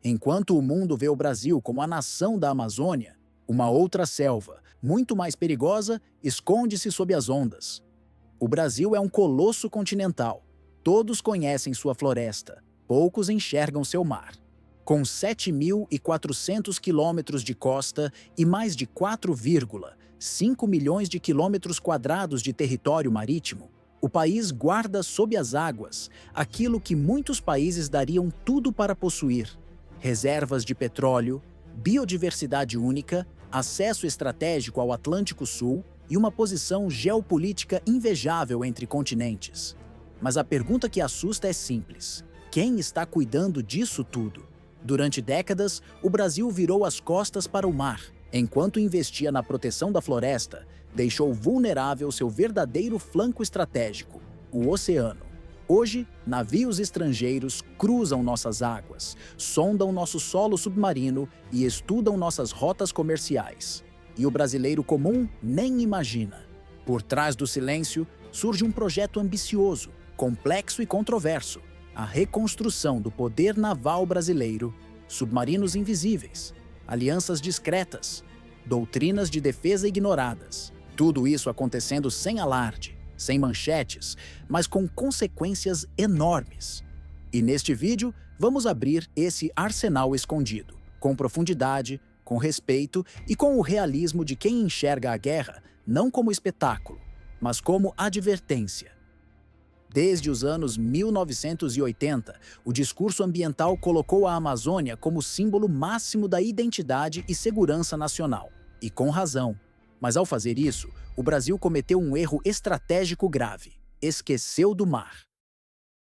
Enquanto o mundo vê o Brasil como a nação da Amazônia, uma outra selva, muito mais perigosa, esconde-se sob as ondas. O Brasil é um colosso continental. Todos conhecem sua floresta, poucos enxergam seu mar. Com 7.400 quilômetros de costa e mais de 4,5 milhões de quilômetros quadrados de território marítimo, o país guarda sob as águas aquilo que muitos países dariam tudo para possuir: reservas de petróleo, biodiversidade única, acesso estratégico ao Atlântico Sul e uma posição geopolítica invejável entre continentes. Mas a pergunta que assusta é simples: quem está cuidando disso tudo? Durante décadas, o Brasil virou as costas para o mar. Enquanto investia na proteção da floresta, deixou vulnerável seu verdadeiro flanco estratégico, o oceano. Hoje, navios estrangeiros cruzam nossas águas, sondam nosso solo submarino e estudam nossas rotas comerciais. E o brasileiro comum nem imagina. Por trás do silêncio, surge um projeto ambicioso, complexo e controverso: a reconstrução do poder naval brasileiro, submarinos invisíveis, alianças discretas, doutrinas de defesa ignoradas. Tudo isso acontecendo sem alarde, sem manchetes, mas com consequências enormes. E neste vídeo, vamos abrir esse arsenal escondido, com profundidade, com respeito e com o realismo de quem enxerga a guerra não como espetáculo, mas como advertência. Desde os anos 1980, o discurso ambiental colocou a Amazônia como símbolo máximo da identidade e segurança nacional. E com razão. Mas ao fazer isso, o Brasil cometeu um erro estratégico grave: esqueceu do mar.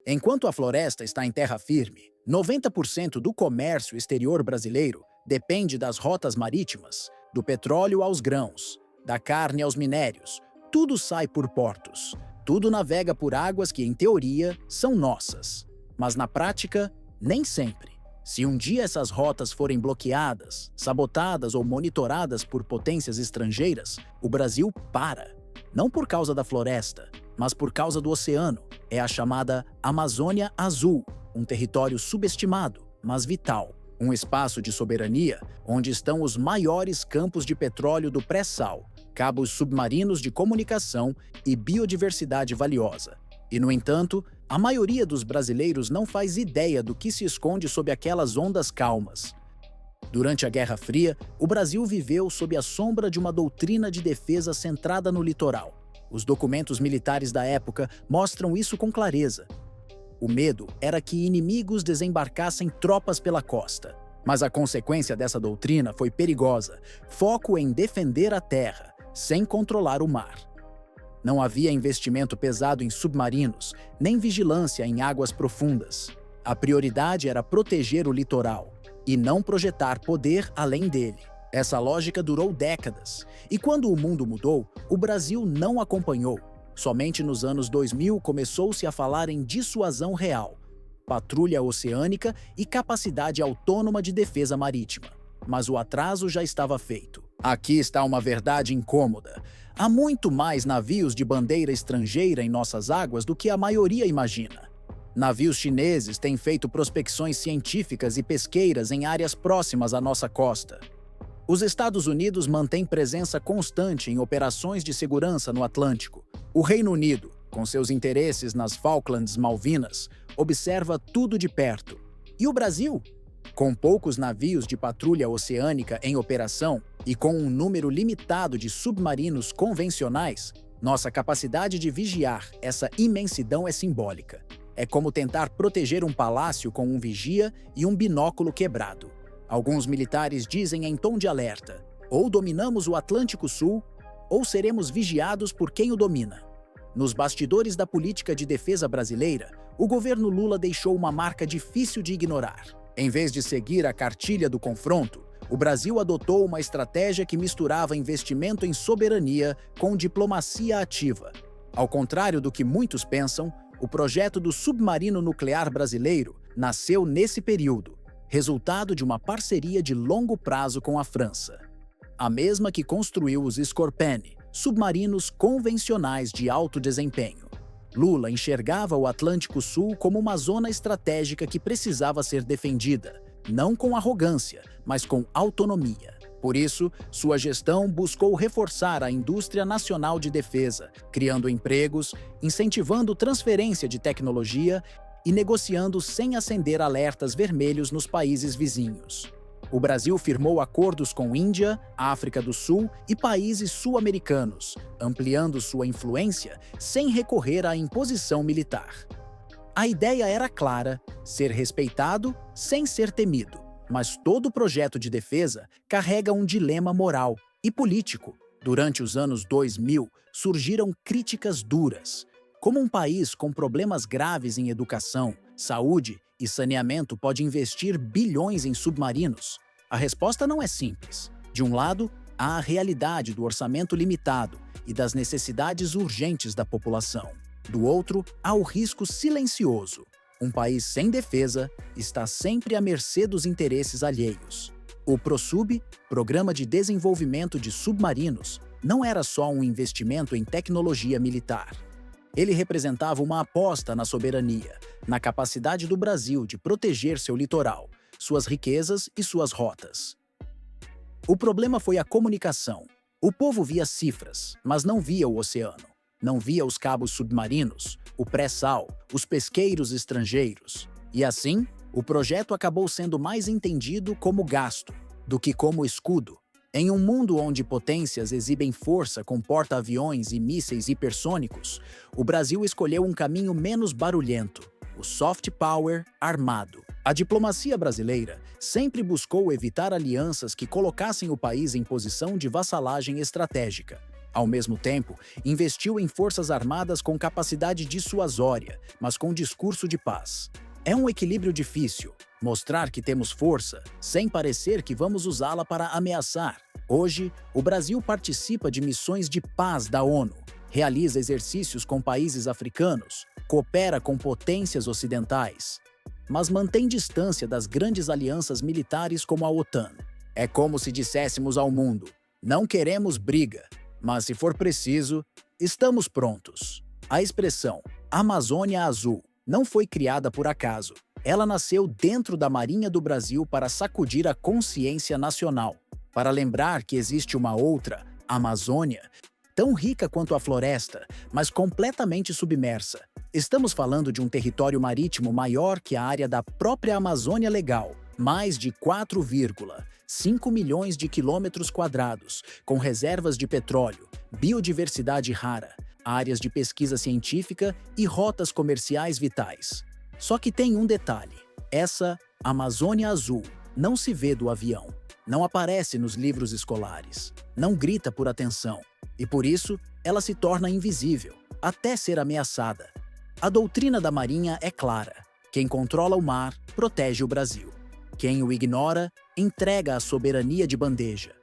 Enquanto a floresta está em terra firme, 90% do comércio exterior brasileiro depende das rotas marítimas, do petróleo aos grãos, da carne aos minérios. Tudo sai por portos. Tudo navega por águas que, em teoria, são nossas. Mas na prática, nem sempre. Se um dia essas rotas forem bloqueadas, sabotadas ou monitoradas por potências estrangeiras, o Brasil para. Não por causa da floresta, mas por causa do oceano. É a chamada Amazônia Azul, um território subestimado, mas vital. Um espaço de soberania onde estão os maiores campos de petróleo do pré-sal, cabos submarinos de comunicação e biodiversidade valiosa. E, no entanto, a maioria dos brasileiros não faz ideia do que se esconde sob aquelas ondas calmas. Durante a Guerra Fria, o Brasil viveu sob a sombra de uma doutrina de defesa centrada no litoral. Os documentos militares da época mostram isso com clareza. O medo era que inimigos desembarcassem tropas pela costa. Mas a consequência dessa doutrina foi perigosa: foco em defender a terra, sem controlar o mar. Não havia investimento pesado em submarinos, nem vigilância em águas profundas. A prioridade era proteger o litoral e não projetar poder além dele. Essa lógica durou décadas, e quando o mundo mudou, o Brasil não acompanhou. Somente nos anos 2000 começou-se a falar em dissuasão real, patrulha oceânica e capacidade autônoma de defesa marítima. Mas o atraso já estava feito. Aqui está uma verdade incômoda: há muito mais navios de bandeira estrangeira em nossas águas do que a maioria imagina. Navios chineses têm feito prospecções científicas e pesqueiras em áreas próximas à nossa costa. Os Estados Unidos mantêm presença constante em operações de segurança no Atlântico. O Reino Unido, com seus interesses nas Falklands Malvinas, observa tudo de perto. E o Brasil? Com poucos navios de patrulha oceânica em operação e com um número limitado de submarinos convencionais, nossa capacidade de vigiar essa imensidão é simbólica. É como tentar proteger um palácio com um vigia e um binóculo quebrado. Alguns militares dizem em tom de alerta: ou dominamos o Atlântico Sul, ou seremos vigiados por quem o domina. Nos bastidores da política de defesa brasileira, o governo Lula deixou uma marca difícil de ignorar. Em vez de seguir a cartilha do confronto, o Brasil adotou uma estratégia que misturava investimento em soberania com diplomacia ativa. Ao contrário do que muitos pensam, o projeto do submarino nuclear brasileiro nasceu nesse período, resultado de uma parceria de longo prazo com a França. A mesma que construiu os Scorpene, submarinos convencionais de alto desempenho. Lula enxergava o Atlântico Sul como uma zona estratégica que precisava ser defendida, não com arrogância, mas com autonomia. Por isso, sua gestão buscou reforçar a indústria nacional de defesa, criando empregos, incentivando transferência de tecnologia e negociando sem acender alertas vermelhos nos países vizinhos. O Brasil firmou acordos com Índia, África do Sul e países sul-americanos, ampliando sua influência sem recorrer à imposição militar. A ideia era clara: ser respeitado sem ser temido. Mas todo projeto de defesa carrega um dilema moral e político. Durante os anos 2000, surgiram críticas duras. Como um país com problemas graves em educação, saúde e saneamento pode investir bilhões em submarinos? A resposta não é simples. De um lado, há a realidade do orçamento limitado e das necessidades urgentes da população. Do outro, há o risco silencioso. Um país sem defesa está sempre à mercê dos interesses alheios. O ProSub, Programa de Desenvolvimento de Submarinos, não era só um investimento em tecnologia militar. Ele representava uma aposta na soberania, na capacidade do Brasil de proteger seu litoral, suas riquezas e suas rotas. O problema foi a comunicação. O povo via cifras, mas não via o oceano. Não via os cabos submarinos, o pré-sal, os pesqueiros estrangeiros. E assim, o projeto acabou sendo mais entendido como gasto do que como escudo. Em um mundo onde potências exibem força com porta-aviões e mísseis hipersônicos, o Brasil escolheu um caminho menos barulhento: o soft power armado. A diplomacia brasileira sempre buscou evitar alianças que colocassem o país em posição de vassalagem estratégica. Ao mesmo tempo, investiu em forças armadas com capacidade dissuasória, mas com discurso de paz. É um equilíbrio difícil, mostrar que temos força, sem parecer que vamos usá-la para ameaçar. Hoje, o Brasil participa de missões de paz da ONU, realiza exercícios com países africanos, coopera com potências ocidentais, mas mantém distância das grandes alianças militares como a OTAN. É como se disséssemos ao mundo: não queremos briga, mas se for preciso, estamos prontos. A expressão Amazônia Azul não foi criada por acaso. Ela nasceu dentro da Marinha do Brasil para sacudir a consciência nacional, para lembrar que existe uma outra, Amazônia, tão rica quanto a floresta, mas completamente submersa. Estamos falando de um território marítimo maior que a área da própria Amazônia Legal, mais de 4,5 milhões de quilômetros quadrados, com reservas de petróleo, biodiversidade rara, áreas de pesquisa científica e rotas comerciais vitais. Só que tem um detalhe: essa Amazônia Azul não se vê do avião, não aparece nos livros escolares, não grita por atenção, e por isso ela se torna invisível, até ser ameaçada. A doutrina da Marinha é clara: quem controla o mar protege o Brasil. Quem o ignora, entrega a soberania de bandeja.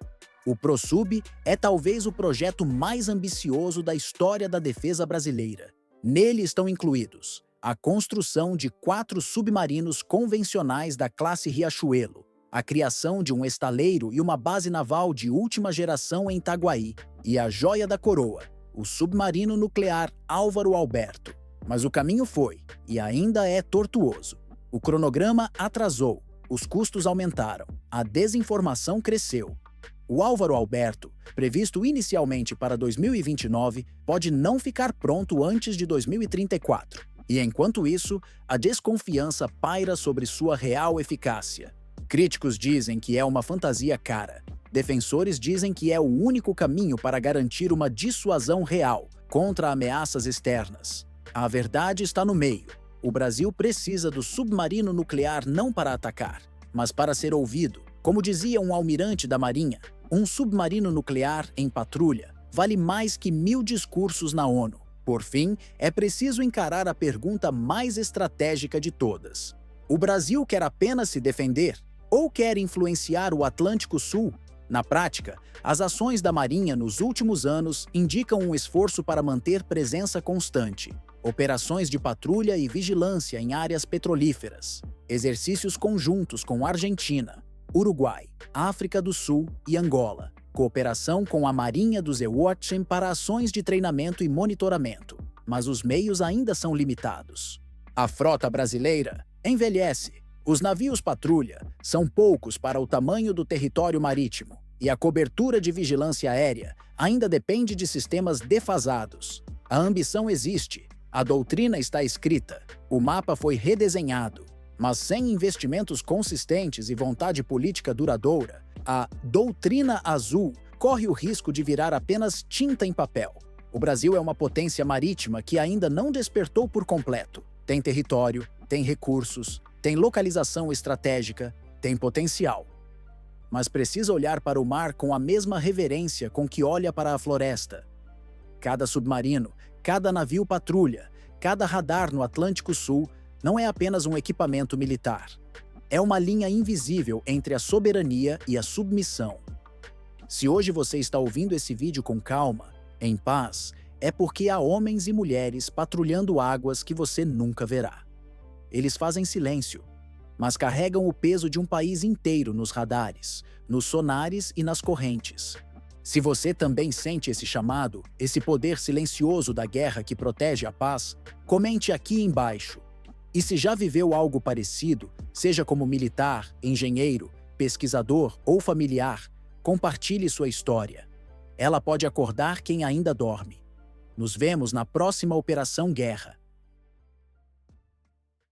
O ProSub é talvez o projeto mais ambicioso da história da defesa brasileira. Nele estão incluídos a construção de 4 submarinos convencionais da classe Riachuelo, a criação de um estaleiro e uma base naval de última geração em Itaguaí, e a joia da coroa, o submarino nuclear Álvaro Alberto. Mas o caminho foi, e ainda é, tortuoso. O cronograma atrasou, os custos aumentaram, a desinformação cresceu. O Álvaro Alberto, previsto inicialmente para 2029, pode não ficar pronto antes de 2034. E enquanto isso, a desconfiança paira sobre sua real eficácia. Críticos dizem que é uma fantasia cara. Defensores dizem que é o único caminho para garantir uma dissuasão real contra ameaças externas. A verdade está no meio. O Brasil precisa do submarino nuclear não para atacar, mas para ser ouvido. Como dizia um almirante da Marinha, um submarino nuclear em patrulha vale mais que 1000 discursos na ONU. Por fim, é preciso encarar a pergunta mais estratégica de todas. O Brasil quer apenas se defender ou quer influenciar o Atlântico Sul? Na prática, as ações da Marinha nos últimos anos indicam um esforço para manter presença constante. Operações de patrulha e vigilância em áreas petrolíferas, exercícios conjuntos com Argentina, Uruguai, África do Sul e Angola, cooperação com a Marinha do Zeewolde para ações de treinamento e monitoramento, mas os meios ainda são limitados. A frota brasileira envelhece, Os navios patrulha são poucos para o tamanho do território marítimo, e a cobertura de vigilância aérea ainda depende de sistemas defasados. A ambição existe, a doutrina está escrita, o mapa foi redesenhado, mas sem investimentos consistentes e vontade política duradoura, a doutrina azul corre o risco de virar apenas tinta em papel. O Brasil é uma potência marítima que ainda não despertou por completo. Tem território, tem recursos, tem localização estratégica, tem potencial. Mas precisa olhar para o mar com a mesma reverência com que olha para a floresta. Cada submarino, cada navio patrulha, cada radar no Atlântico Sul não é apenas um equipamento militar. É uma linha invisível entre a soberania e a submissão. Se hoje você está ouvindo esse vídeo com calma, em paz, é porque há homens e mulheres patrulhando águas que você nunca verá. Eles fazem silêncio, mas carregam o peso de um país inteiro nos radares, nos sonares e nas correntes. Se você também sente esse chamado, esse poder silencioso da guerra que protege a paz, comente aqui embaixo. E se já viveu algo parecido, seja como militar, engenheiro, pesquisador ou familiar, compartilhe sua história. Ela pode acordar quem ainda dorme. Nos vemos na próxima Operação Guerra.